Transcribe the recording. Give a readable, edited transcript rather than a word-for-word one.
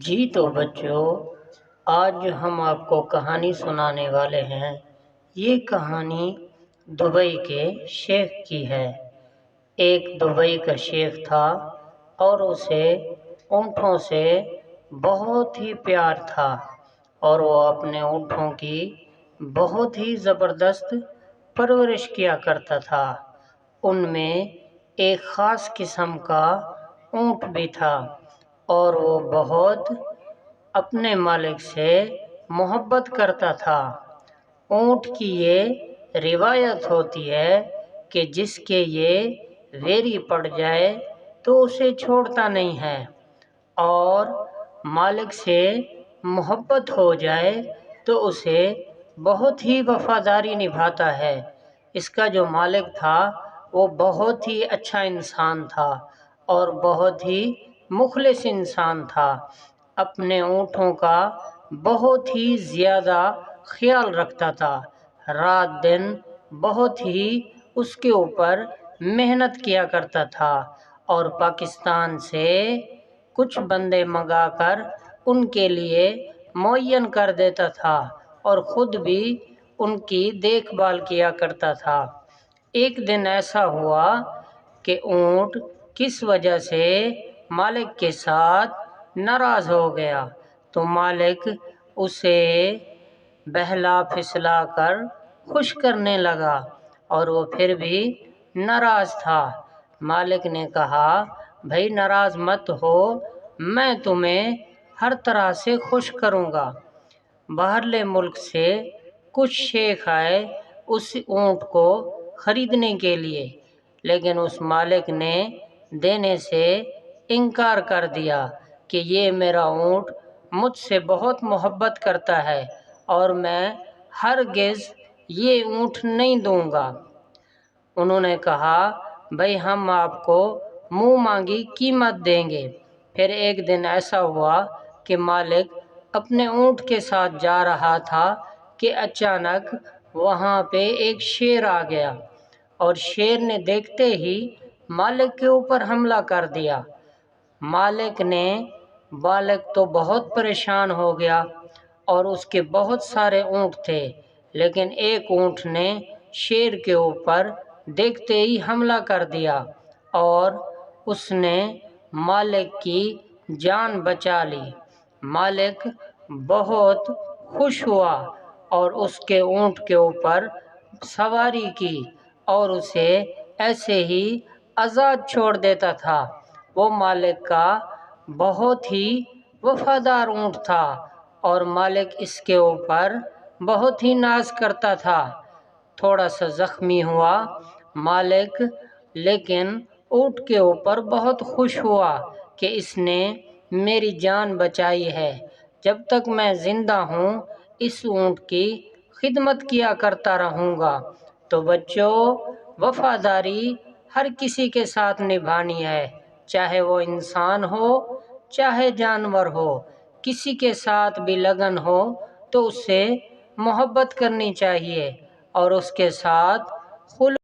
جی تو بچوں، آج جو ہم آپ کو کہانی سنانے والے ہیں، یہ کہانی دبئی کے شیخ کی ہے۔ ایک دبئی کا شیخ تھا اور اسے اونٹوں سے بہت ہی پیار تھا، اور وہ اپنے اونٹوں کی بہت ہی زبردست پرورش کیا کرتا تھا۔ ان میں ایک خاص قسم کا اونٹ بھی تھا، اور وہ بہت اپنے مالک سے محبت کرتا تھا۔ اونٹ کی یہ روایت ہوتی ہے کہ جس کے یہ ویری پڑ جائے تو اسے چھوڑتا نہیں ہے، اور مالک سے محبت ہو جائے تو اسے بہت ہی وفاداری نبھاتا ہے۔ اس کا جو مالک تھا وہ بہت ہی اچھا انسان تھا اور بہت ہی مخلص انسان تھا۔ اپنے اونٹوں کا بہت ہی زیادہ خیال رکھتا تھا، رات دن بہت ہی اس کے اوپر محنت کیا کرتا تھا، اور پاکستان سے کچھ بندے منگا کر ان کے لیے معین کر دیتا تھا، اور خود بھی ان کی دیکھ بھال کیا کرتا تھا۔ ایک دن ایسا ہوا کہ اونٹ کس وجہ سے مالک کے ساتھ ناراض ہو گیا، تو مالک اسے بہلا پھسلا کر خوش کرنے لگا، اور وہ پھر بھی ناراض تھا۔ مالک نے کہا، بھائی ناراض مت ہو، میں تمہیں ہر طرح سے خوش کروں گا۔ باہرلے ملک سے کچھ شیخ آئے اس اونٹ کو خریدنے کے لیے، لیکن اس مالک نے دینے سے انکار کر دیا کہ یہ میرا اونٹ مجھ سے بہت محبت کرتا ہے، اور میں ہرگز یہ اونٹ نہیں دوں گا۔ انہوں نے کہا، بھائی ہم آپ کو منہ مانگی قیمت دیں گے۔ پھر ایک دن ایسا ہوا کہ مالک اپنے اونٹ کے ساتھ جا رہا تھا کہ اچانک وہاں پہ ایک شیر آ گیا، اور شیر نے دیکھتے ہی مالک کے اوپر حملہ کر دیا۔ مالک تو بہت پریشان ہو گیا، اور اس کے بہت سارے اونٹ تھے، لیکن ایک اونٹ نے شیر کے اوپر دیکھتے ہی حملہ کر دیا، اور اس نے مالک کی جان بچا لی۔ مالک بہت خوش ہوا اور اس کے اونٹ کے اوپر سواری کی، اور اسے ایسے ہی آزاد چھوڑ دیتا تھا۔ وہ مالک کا بہت ہی وفادار اونٹ تھا، اور مالک اس کے اوپر بہت ہی ناز کرتا تھا۔ تھوڑا سا زخمی ہوا مالک، لیکن اونٹ کے اوپر بہت خوش ہوا کہ اس نے میری جان بچائی ہے۔ جب تک میں زندہ ہوں اس اونٹ کی خدمت کیا کرتا رہوں گا۔ تو بچوں، وفاداری ہر کسی کے ساتھ نبھانی ہے، چاہے وہ انسان ہو چاہے جانور ہو۔ کسی کے ساتھ بھی لگن ہو تو اس سے محبت کرنی چاہیے، اور اس کے ساتھ خلوص